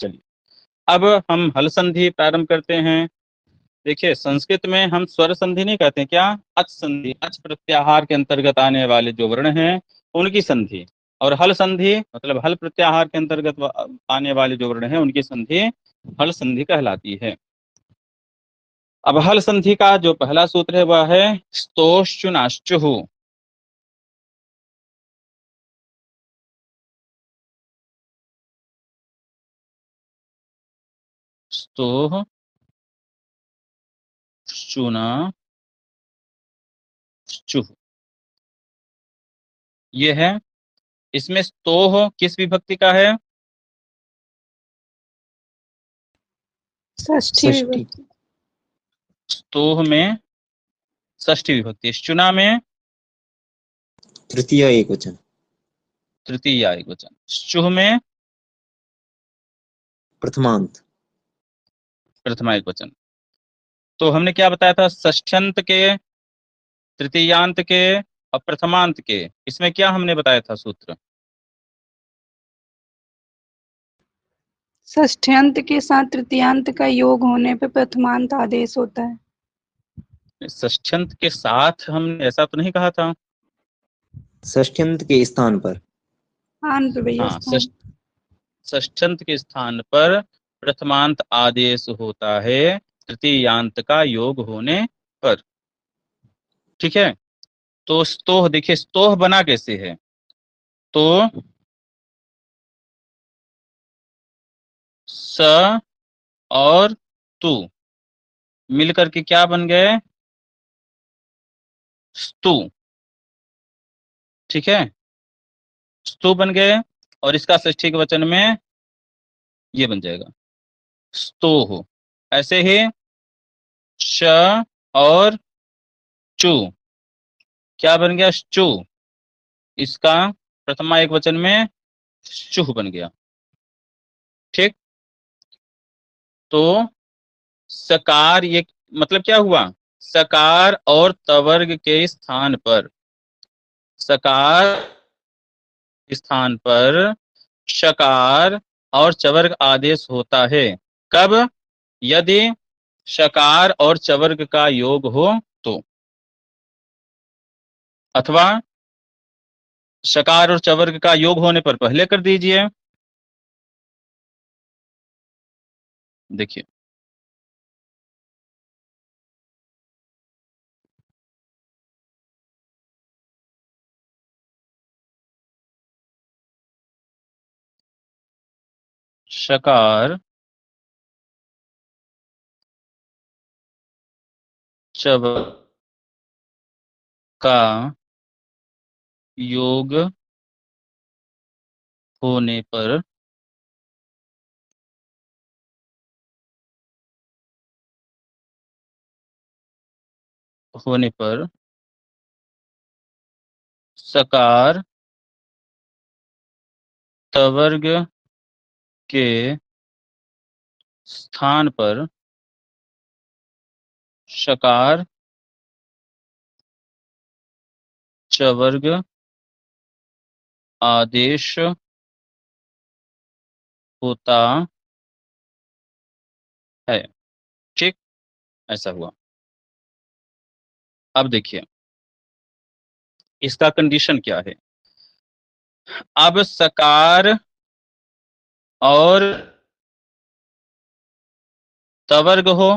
चलिए अब हम हल संधि प्रारंभ करते हैं। देखिए संस्कृत में हम स्वर संधि नहीं कहते, क्या अच संधि, अच प्रत्याहार के अंतर्गत आने वाले जो वर्ण हैं उनकी संधि, और हल संधि मतलब हल प्रत्याहार के अंतर्गत आने वाले जो वर्ण हैं उनकी संधि हल संधि कहलाती है। अब हल संधि का जो पहला सूत्र है वह है स्तोश्चुनाश्चुः। स्तोह चुना चुह, ये है। इसमें स्तोह किस विभक्ति का है? षष्ठी विभक्ति। स्तोह में षष्ठी विभक्ति, चुना में तृतीय एकवचन, तृतीय एकवचन, चुह में प्रथमांत, प्रथमा एकवचन। तो हमने क्या बताया था, षष्ठ्यंत के, तृतीयांत के और प्रथमांत के, इसमें क्या हमने बताया था सूत्र? षष्ठ्यंत के साथ तृतीयांत का योग होने पर प्रथमांत आदेश होता है। षष्ठ्यंत के साथ हमने ऐसा तो नहीं कहा था। षष्ठ्यंत के स्थान पर, हाँ, षष्ठ्यंत के स्थान पर प्रथमांत आदेश होता है तृतीयांत का योग होने पर। ठीक है, तो स्तोह, देखिए स्तोह बना कैसे है, तो स और तू मिलकर के क्या बन गए, स्तु। ठीक है, स्तु बन गए, और इसका षष्ठी के वचन में ये बन जाएगा स्तोह। ऐसे ही श और चु क्या बन गया, चु, इसका प्रथमा एक वचन में चुह बन गया। ठीक, तो सकार, ये मतलब क्या हुआ, सकार और तवर्ग के स्थान पर, सकार स्थान पर शकार और चवर्ग आदेश होता है। कब? यदि शकार और चवर्ग का योग हो तो, अथवा शकार और चवर्ग का योग होने पर पहले कर दीजिए। देखिए शकार चवर्ग का योग होने पर सकार तवर्ग के स्थान पर शकार चवर्ग आदेश होता है। ठीक, ऐसा हुआ। अब देखिए इसका कंडीशन क्या है। अब सकार और तवर्ग हो,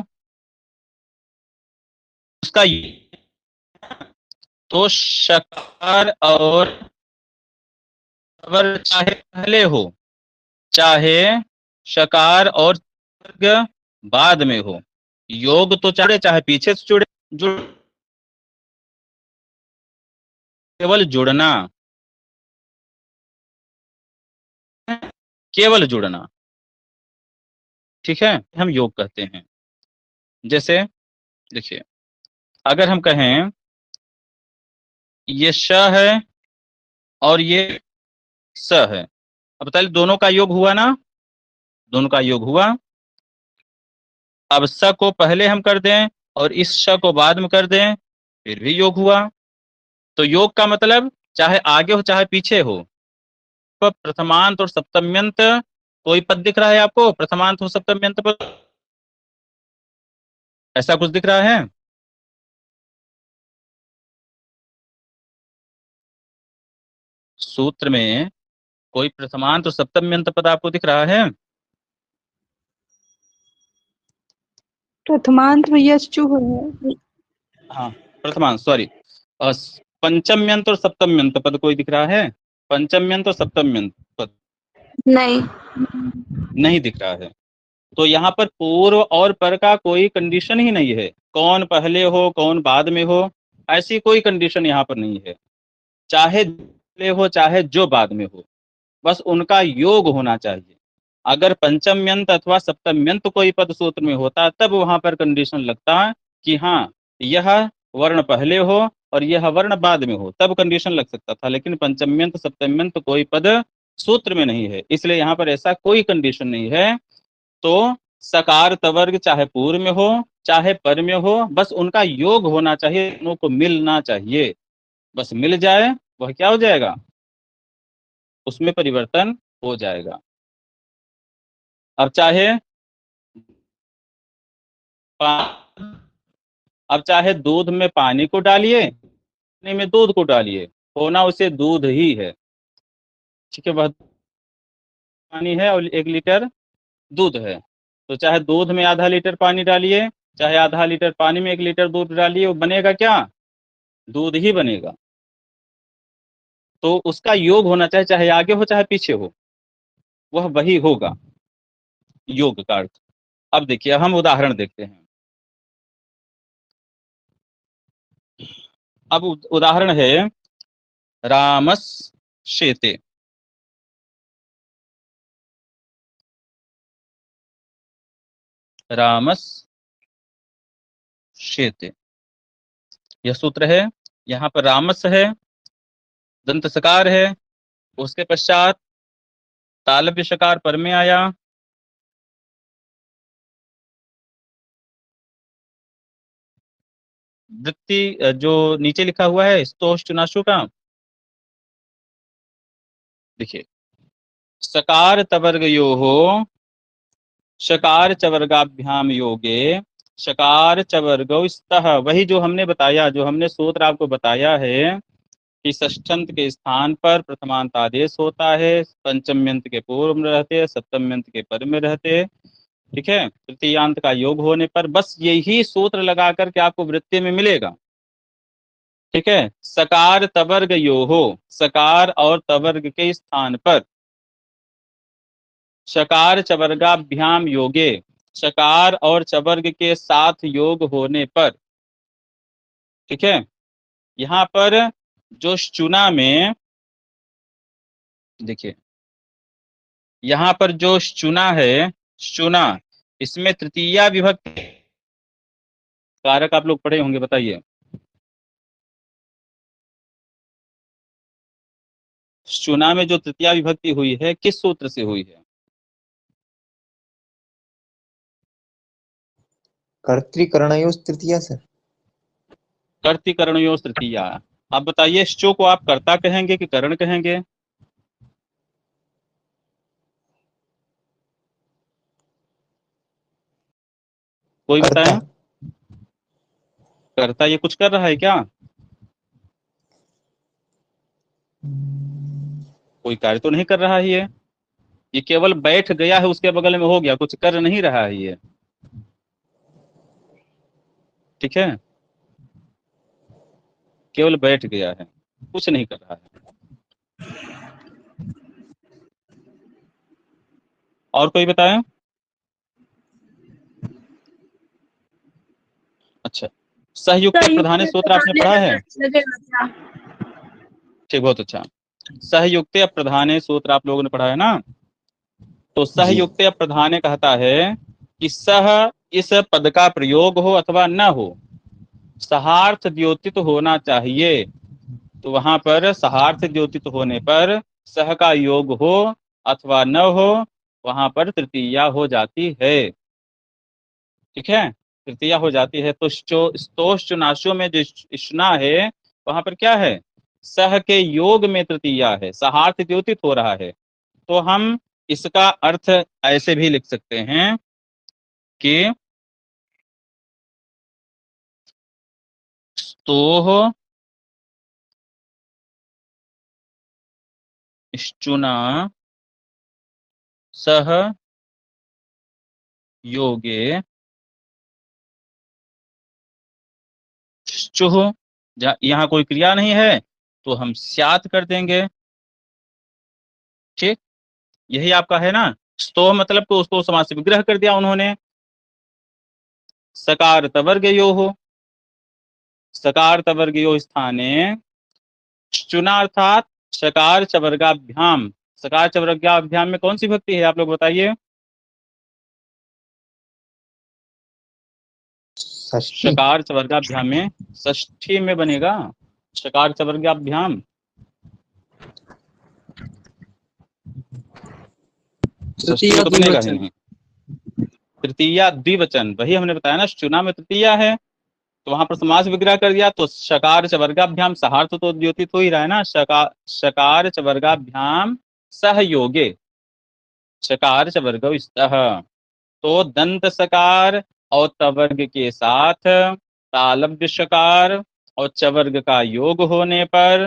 उसका तो शकार और तवर्ग चाहे पहले हो चाहे शकार और तवर्ग बाद में हो, योग तो चाहे पीछे से जुड़े, केवल जुड़ना, केवल जुड़ना। ठीक है, हम योग कहते हैं। जैसे देखिए अगर हम कहें ये श है और ये स है, अब बताइए दोनों का योग हुआ ना, दोनों का योग हुआ। अब स को पहले हम कर दें और इस श को बाद में कर दें, फिर भी योग हुआ। तो योग का मतलब चाहे आगे हो चाहे पीछे हो, तो प्रथमांत और सप्तम्यंत कोई पद दिख रहा है आपको प्रथमांत हो सप्तम्यंत पद, ऐसा कुछ दिख रहा है? सूत्र में कोई प्रथमांत और सप्तम्यंत पद आपको दिख रहा है? प्रथमांत यश्चु है। हाँ प्रथमांत, सॉरी, पंचम्यंत और सप्तम्यंत पद कोई दिख रहा है? पंचम्यंत और सप्तम्यंत पद नहीं। नहीं दिख रहा है। तो यहाँ पर पूर्व और पर का कोई कंडीशन ही नहीं है, कौन पहले हो कौन बाद में हो, ऐसी कोई कंडीशन यहाँ पर नहीं है। चाहे पहले हो चाहे जो बाद में हो, बस उनका योग होना चाहिए। अगर पंचम्यंत अथवा सप्तम्यंत कोई पद सूत्र में होता तब वहां पर कंडीशन लगता कि हाँ यह वर्ण पहले हो और यह वर्ण बाद में हो, तब कंडीशन लग सकता था। लेकिन पंचम्यंत सप्तम्यंत कोई पद सूत्र में नहीं है, इसलिए यहाँ पर ऐसा कोई कंडीशन नहीं है। तो सकार तवर्ग चाहे पूर्व में हो चाहे पर में हो, बस उनका योग होना चाहिए, दोनों को मिलना चाहिए। बस मिल जाए वह क्या हो जाएगा, उसमें परिवर्तन हो जाएगा। अब चाहे अब चाहे दूध में पानी को डालिए, पानी में दूध को डालिए, होना उसे दूध ही है। ठीक है, वह पानी है और 1 लीटर दूध है। तो चाहे दूध में आधा लीटर पानी डालिए, चाहे आधा लीटर पानी में 1 लीटर दूध डालिए, वो बनेगा क्या, दूध ही बनेगा। तो उसका योग होना चाहिए, चाहे आगे हो चाहे पीछे हो, वह वही होगा योग का अर्थ। अब देखिए हम उदाहरण देखते हैं। अब उदाहरण है रामस शेते। रामस शेते, यह सूत्र है। यहाँ पर रामस है, दंत सकार है, उसके पश्चात तालव्य शकार पर में आया, वृत्ति जो नीचे लिखा हुआ है स्तोष चुनाशु का, देखिए सकार तवर्गयोः शकार चवर्गाभ्याम योगे शकार चवर्गौ स्तः। वही जो हमने बताया, जो हमने सूत्र आपको बताया है कि षष्ठ्यंत के स्थान पर प्रथमांत आदेश होता है, पंचम्यंत के पूर्व में रहते, सप्तम्यंत के पर में रहते, ठीक है, तृतीयांत का योग होने पर, बस यही सूत्र लगा करके आपको वृत्ति में मिलेगा। ठीक है, सकार तवर्ग योहो, सकार और तवर्ग के स्थान पर शकार चवर्गाभ्याम योगे, शकार और चवर्ग के साथ योग होने पर, ठीक है, यहाँ पर जो चुना में, देखिए यहाँ पर जो चुना है, चुना, इसमें तृतीया विभक्ति कारक आप लोग पढ़े होंगे, बताइए। चुना में जो तृतीया विभक्ति हुई है किस सूत्र से हुई है? कर्तृकरणयोः तृतीया सर। कर्तिकरणयोः तृतीया। आप बताइए शो को आप कर्ता कहेंगे कि करण कहेंगे? कोई कर्ता। बताए? कर्ता ये कुछ कर रहा है क्या? कोई कार्य तो नहीं कर रहा है, ये केवल बैठ गया है उसके बगल में, हो गया, कुछ कर नहीं रहा है ये। ठीक है, केवल बैठ गया है, कुछ नहीं कर रहा है। और कोई बताए? अच्छा, सहयुक्त प्रधान सूत्र आपने पढ़ा है? ठीक, बहुत अच्छा। सहयुक्त प्रधान सूत्र आप लोगों ने पढ़ा है ना? तो सहयुक्त प्रधान कहता है कि सह इस पद का प्रयोग हो अथवा न हो, सहार्थ द्योतित होना चाहिए। तो वहां पर सहार्थ द्योतित होने पर सह का योग हो अथवा न हो, वहां पर तृतीया हो जाती है। ठीक है, तृतीया हो जाती है। तो स्तोष चुनाशु में जो इष्णा है वहां पर क्या है, सह के योग में तृतीया है, सहार्थ द्योतित हो रहा है। तो हम इसका अर्थ ऐसे भी लिख सकते हैं कि स्तोः श्चुना सह योगे श्चुः, यहाँ कोई क्रिया नहीं है तो हम स्यात् कर देंगे। ठीक, यही आपका है ना। स्तो मतलब तो उसको समास से विग्रह कर दिया उन्होंने। सकार तवर्गयोः, सकार तवर्गयोः स्थाने श्चुना अर्थात शकार चवर्गाभ्याम। सकार चवर्गाभ्याम में कौन सी भक्ति है आप लोग बताइए? षष्ठी। शकार चवर्गाभ्याम में षष्ठी में बनेगा शकार चवर्गाभ्याम। षष्ठी में तो बनेगा ही नहीं। तृतीया द्विवचन, वही हमने बताया ना, चुना में तृतीया है तो वहां पर समास विग्रह कर दिया तो शकार चवर्गाभ्याम, सहार्थ तो द्योतित हो ही रहा है ना। शकार चवर्गाभ्याम सहयोगे, शकार चवर्ग स्तः, तो दंत सकार और तवर्ग के साथ तालव्य शकार और चवर्ग का योग होने पर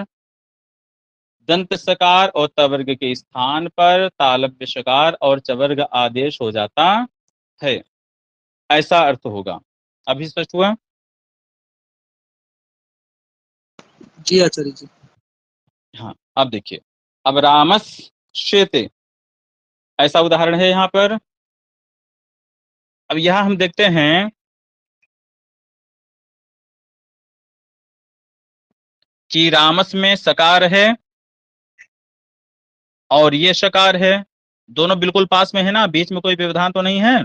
दंत सकार और तवर्ग के स्थान पर तालव्य शकार और चवर्ग आदेश हो जाता है। ऐसा अर्थ होगा। अभी स्पष्ट हुआ? जी आचार्य जी। हाँ, अब देखिए, अब रामस श्वेते ऐसा उदाहरण है यहाँ पर। अब यहाँ हम देखते हैं कि रामस में सकार है और ये शकार है, दोनों बिल्कुल पास में है ना, बीच में कोई व्यवधान तो नहीं है,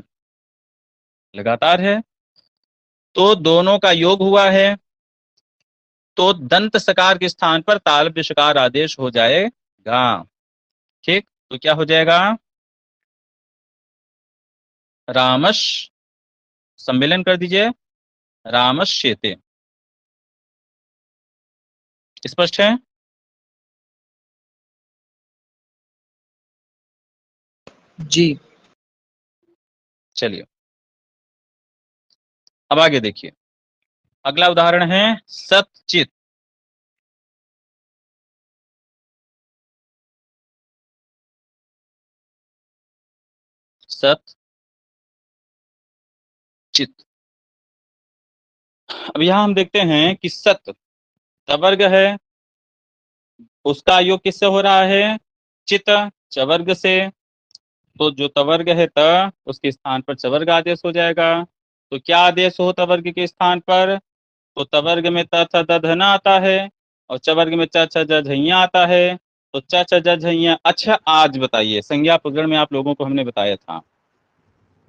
लगातार है, तो दोनों का योग हुआ है, तो दंत सकार के स्थान पर तालव्य शकार आदेश हो जाएगा। ठीक, तो क्या हो जाएगा? रामश, सम्मेलन कर दीजिए, रामश्येते। स्पष्ट है? जी। चलिए अब आगे देखिए, अगला उदाहरण है सतचित। सत चित। अब यहां हम देखते हैं कि सत तवर्ग है, उसका योग किससे हो रहा है? चित चवर्ग से, तो जो तवर्ग है त, उसके स्थान पर चवर्ग आदेश हो जाएगा। तो क्या आदेश हो तवर्ग के स्थान पर? तो तवर्ग में त थ द ध न आता है और चवर्ग में च छ ज झैया आता है, तो च छ ज झैया। अच्छा, आज बताइए, संज्ञा प्रकरण में आप लोगों को हमने बताया था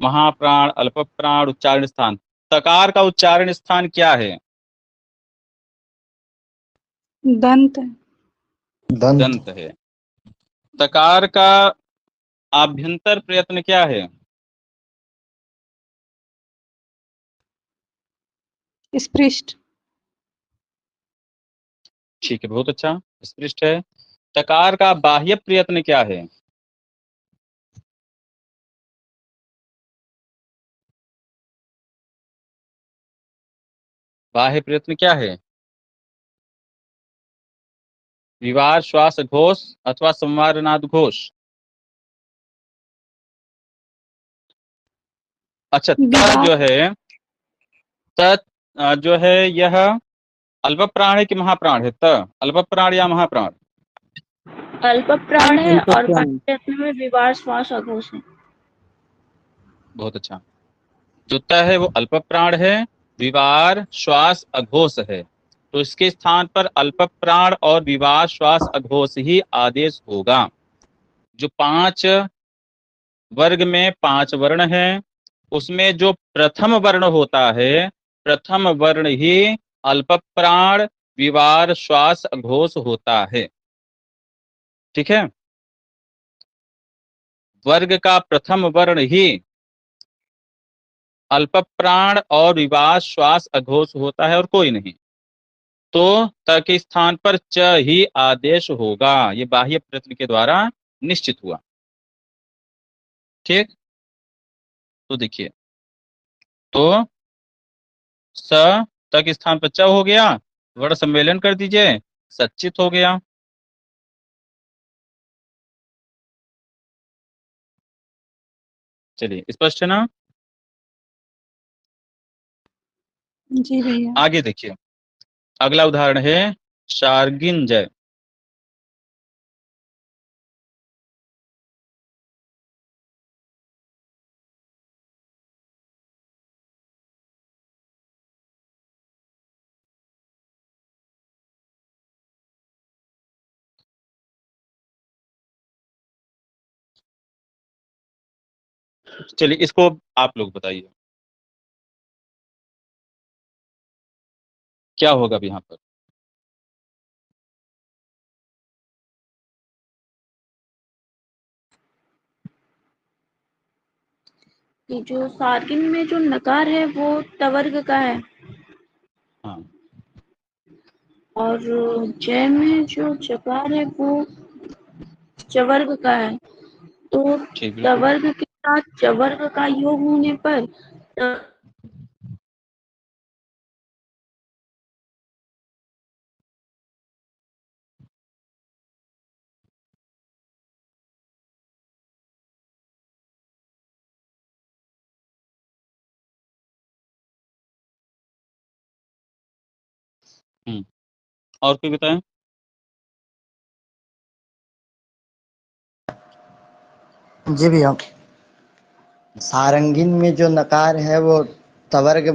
महाप्राण, अल्प प्राण, उच्चारण स्थान। तकार का उच्चारण स्थान क्या है? दंत है। दंत। दंत है। तकार का आभ्यंतर प्रयत्न क्या है? स्पृष्ट। ठीक है, बहुत अच्छा, स्पृष्ट है। तकार का बाह्य प्रयत्न क्या है? बाह्य प्रयत्न क्या है? विवार श्वास घोष अथवा संवारनाद घोष। अच्छा, त विवार। जो है, त जो है यह अल्प प्राण है कि महाप्राण है? त अल्प प्राण या महाप्राण? अल्प प्राण है अल्प और प्राण। प्रयत्न में विवार श्वास अघोष है। बहुत अच्छा, जो त है वो अल्प प्राण है, विवार श्वास अघोष है, तो इसके स्थान पर अल्प प्राण और विवार श्वास अघोष ही आदेश होगा। जो 5 वर्ग में 5 वर्ण है, उसमें जो प्रथम वर्ण होता है, प्रथम वर्ण ही अल्प प्राण विवार श्वास अघोष होता है। ठीक है, वर्ग का प्रथम वर्ण ही अल्प प्राण और विवार श्वास अघोष होता है और कोई नहीं, तो त के स्थान पर च ही आदेश होगा। ये बाह्य प्रयत्न के द्वारा निश्चित हुआ। ठीक, तो देखिए, तो स तक स्थान पर च हो गया, वर्ण सम्मेलन कर दीजिए, सच्चित हो गया। चलिए, स्पष्ट है ना? जी भैया। आगे देखिए, अगला उदाहरण है शार्गिन जय। चलिए, इसको आप लोग बताइए क्या होगा अब यहाँ पर। ये जो सार्किन में जो नकार है वो तवर्ग का है, हाँ, और जय में जो जकार है वो चवर्ग का है। तो ठीक, बिल्कुल। तवर्ग के साथ चवर्ग का योग होने पर और कोई बताएं? जी भैया, सारंगीन में जो नकार है वो तवर्ग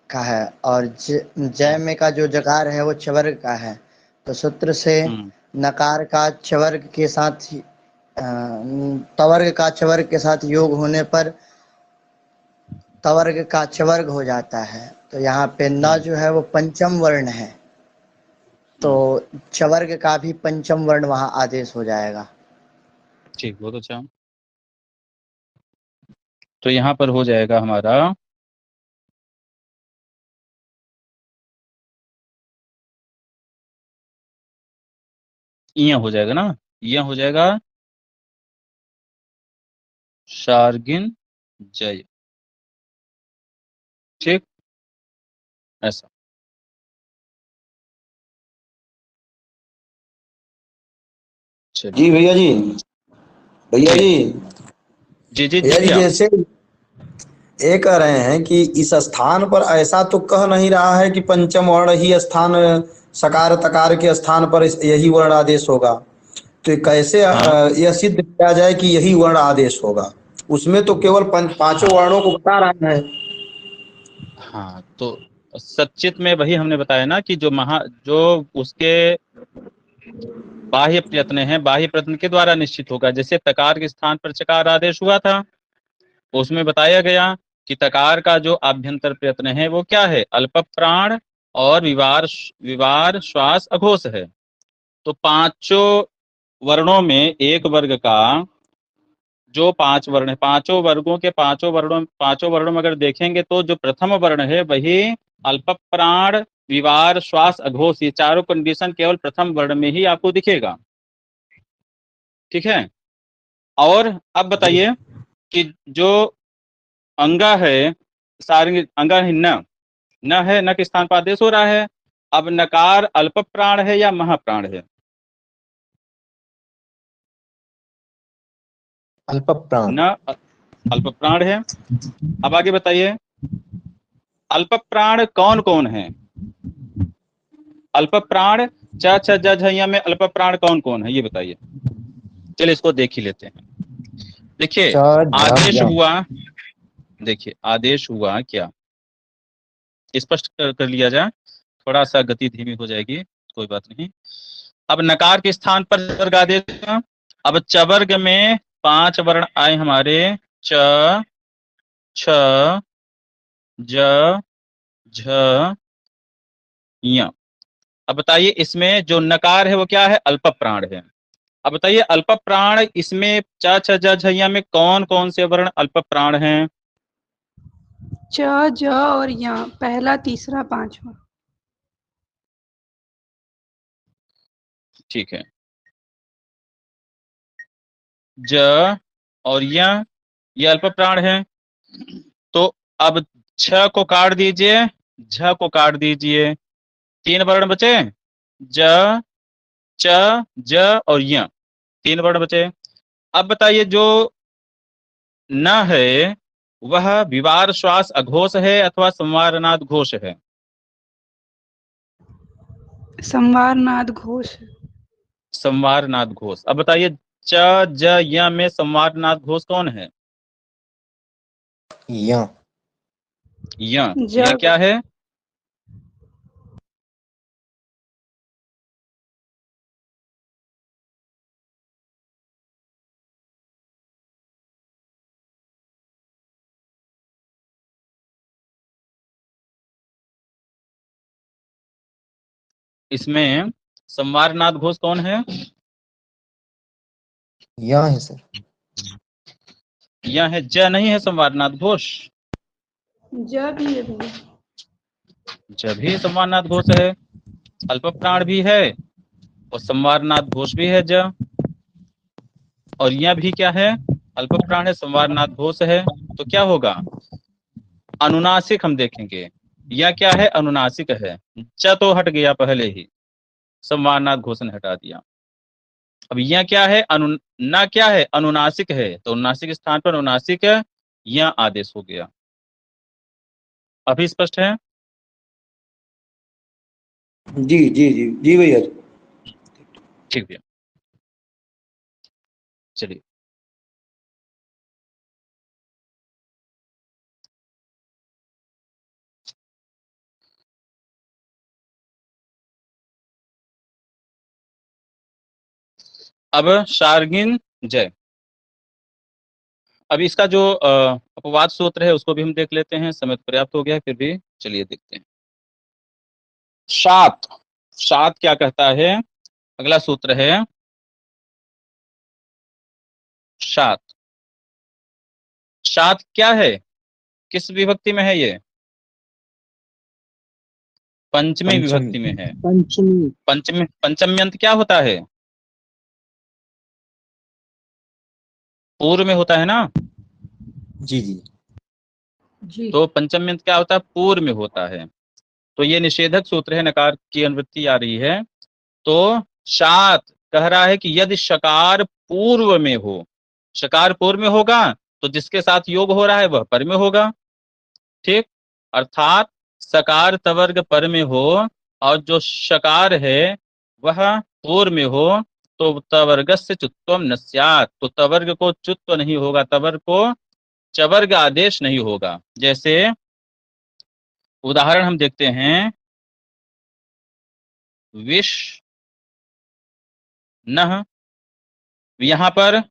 का है और जय में का जो जकार है वो चवर्ग का है। तो सूत्र से हम्म, नकार का चवर्ग के साथ तवर्ग का चवर्ग के साथ योग होने पर तवर्ग का चवर्ग हो जाता है। तो यहाँ पे न जो है वो पंचम वर्ण है, तो चवर्ग का भी पंचम वर्ण वहाँ आदेश हो जाएगा। ठीक, बहुत अच्छा। तो यहाँ पर हो जाएगा हमारा हो जाएगा ना, हो जाएगा शार्गिन जय। ठीक, ऐसा। चलिए, जी भैया जी, भैया जी जी, जी जी जी भैया जी, भैया। जैसे ये कह रहे हैं कि इस स्थान पर ऐसा तो कह नहीं रहा है कि पंचम वर्ण ही स्थान, सकार तकार के स्थान पर यही वर्ण आदेश होगा। तो कैसे हाँ यह सिद्ध किया जाए कि यही वर्ण आदेश होगा? उसमें तो केवल पांचों हाँ वर्णों को बता रहा है। हाँ, तो सच्चित में वही हमने बताया ना कि जो उसके बाह्य प्रयत्न है, बाह्य प्रयत्न के द्वारा निश्चित होगा। जैसे तकार के स्थान पर चकार आदेश हुआ था, उसमें बताया गया कि तकार का जो आभ्यंतर प्रयत्न है वो क्या है, अल्प प्राण और विवार विवार श्वास अघोष है। तो पांचों वर्णों में एक वर्ग का जो 5 वर्ण है, पांचों वर्गों के पांचों वर्णों में अगर देखेंगे तो जो प्रथम वर्ण है वही अल्प प्राण विवार श्वास अघोष, ये चारों कंडीशन केवल प्रथम वर्ण में ही आपको दिखेगा। ठीक है, और अब बताइए कि जो अंगा है, सारंगी अंगा ही न है, न के स्थान पर आदेश हो रहा है। अब नकार अल्प प्राण है या महाप्राण है? अल्प प्राण। न अल्प प्राण है। अब आगे बताइए, अल्प प्राण कौन कौन है? अल्प प्राण च छ ज झ में अल्प प्राण कौन कौन है, ये बताइए। चलिए, इसको देख ही लेते हैं। देखिए, च झ आदेश य। हुआ, देखिए आदेश हुआ क्या, स्पष्ट कर लिया जाए, थोड़ा सा गति धीमी हो जाएगी, कोई बात नहीं। अब नकार के स्थान पर चवर्ग आदेश हुआ। अब चवर्ग में 5 वर्ण आए हमारे, च छ ज झ य। अब बताइए, इसमें जो नकार है वो क्या है, अल्प प्राण है। अब बताइए, अल्प प्राण इसमें च छ ज झ य में कौन कौन से वर्ण अल्प प्राण हैं? च ज और या, पहला तीसरा पांचवा। ठीक है, ज और य ये अल्प प्राण है। तो अब छ को काट दीजिए, झ को काट दीजिए, 3 वर्ण बचे, ज, च, ज और य, 3 वर्ण बचे। अब बताइए जो न है वह विवार श्वास अघोष है अथवा संवारनाद घोष है? संवारनाद घोष। संवारनाद घोष। अब बताइए च, ज, य में संवारनाद घोष कौन है? य। य। ज। य क्या है? इसमें संवारनाद घोष कौन है? य है सर। य है, ज नहीं है संवारनाद घोष। ज भी है भैया। ज भी संवारनाद घोष है, अल्प प्राण भी है और संवारनाद घोष भी है ज। और यह भी क्या है? अल्प प्राण है, संवारनाद घोष है। तो क्या होगा? अनुनासिक हम देखेंगे। यह क्या है? अनुनासिक है। च तो हट गया पहले ही, संवारनाद घोष ने हटा दिया। अब यह क्या है? ना क्या है? अनुनासिक है। तो अनुनासिक स्थान पर अनुनासिक है, यह आदेश हो गया। अभी स्पष्ट है? जी जी जी जी भैया। ठीक भैया, चलिए। अब शार्गिन जय। अब इसका जो अपवाद सूत्र है उसको भी हम देख लेते हैं। समय पर्याप्त हो गया है, फिर भी चलिए देखते हैं। शात। शात क्या कहता है? अगला सूत्र है शात। शात क्या है? किस विभक्ति में है ये? पंचमी विभक्ति में है। पंचमी। पंचमी, पंचम्यंत क्या होता है? पूर्व में होता है ना? जी जी जी। तो पंचम्यंत क्या होता है? पूर्व में होता है। तो ये निषेधक सूत्र है, नकार की अनुवृत्ति आ रही है। तो शात कह रहा है कि यदि शकार पूर्व में हो, शकार पूर्व में होगा तो जिसके साथ योग हो रहा है वह पर में होगा। ठीक, अर्थात सकार तवर्ग पर में हो और जो शकार है वह पूर्व में हो तो तवर्गस्य चुत्वम न स्यात्। तो तवर्ग को चुत्व नहीं होगा, तवर्ग को चवर्ग आदेश नहीं होगा। जैसे उदाहरण हम देखते हैं, विष नह, यहां पर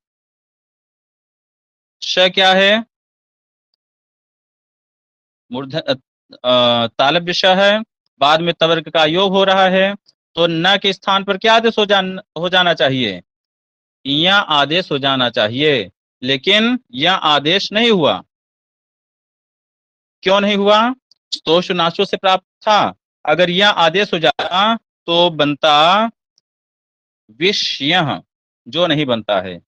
श क्या है? मूर्धन तालब विषय है, बाद में तवर्ग का योग हो रहा है। तो न के स्थान पर क्या आदेश हो जाना चाहिए? या आदेश हो जाना चाहिए, लेकिन यह आदेश नहीं हुआ। क्यों नहीं हुआ? स्तोष नाशो से प्राप्त था। अगर यह आदेश हो जाता तो बनता विषय, जो नहीं बनता है।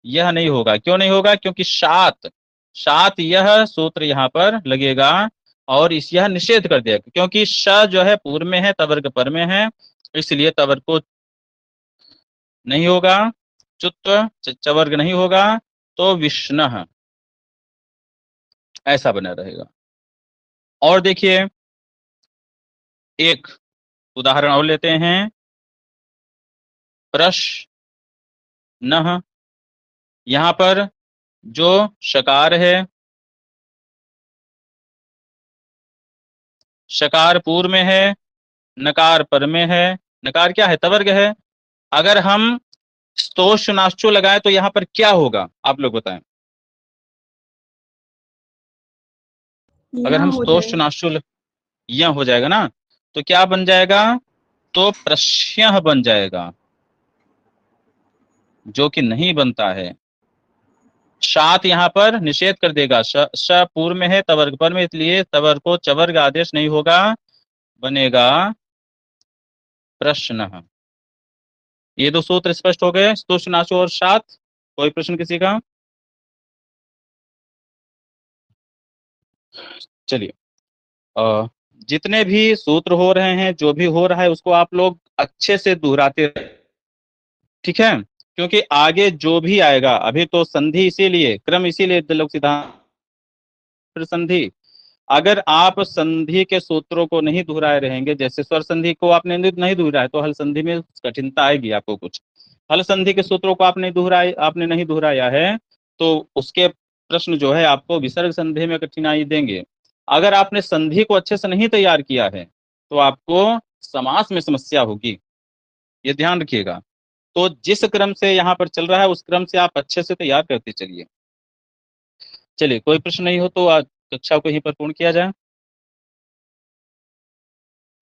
यह नहीं होगा। क्यों नहीं होगा? क्योंकि शात, शात यह सूत्र यहाँ पर लगेगा और इस यह निषेध कर देगा। क्योंकि श जो है पूर्व में है, तवर्ग पर में है, इसलिए तवर्ग को नहीं होगा, चुत्व चवर्ग नहीं होगा, तो विष्णु ऐसा बना रहेगा। और देखिए एक उदाहरण और लेते हैं, प्रश्न। यहां पर जो शकार है, शकार पूर्व में है, नकार पर में है। नकार क्या है? तवर्ग है। अगर हम स्तोष नाश्चो लगाए तो यहां पर क्या होगा? आप लोग बताएं। अगर हम स्तोष नाश्चो यह हो जाएगा ना, तो क्या बन जाएगा? तो प्रश्य बन जाएगा, जो कि नहीं बनता है। शात यहां पर निषेध कर देगा। श पूर्व में है, तवर्ग पर में, इसलिए तवर्ग को चवर्ग आदेश नहीं होगा, बनेगा प्रश्न। ये दो सूत्र स्पष्ट हो गए, स्तुष्ट नाशो और शात। कोई प्रश्न किसी का? चलिए, जितने भी सूत्र हो रहे हैं, जो भी हो रहा है, उसको आप लोग अच्छे से दोहराते रहें, ठीक है? क्योंकि आगे जो भी आएगा, अभी तो संधि इसीलिए, क्रम इसीलिए लोग सिद्धांत, फिर संधि। अगर आप संधि के सूत्रों को नहीं दोहराए रहेंगे, जैसे स्वर संधि को आपने नहीं दोहराया तो हल संधि में कठिनता आएगी आपको कुछ। हल संधि के सूत्रों को आपने नहीं दोहराया है तो उसके प्रश्न जो है आपको विसर्ग संधि में कठिनाई देंगे। अगर आपने संधि को अच्छे से नहीं तैयार किया है तो आपको समास में समस्या होगी, ये ध्यान रखिएगा। तो जिस क्रम से यहाँ पर चल रहा है उस क्रम से आप अच्छे से तैयार करते चलिए। चलिए, कोई प्रश्न नहीं हो तो आज कक्षा को यहीं पर पूर्ण किया जाए।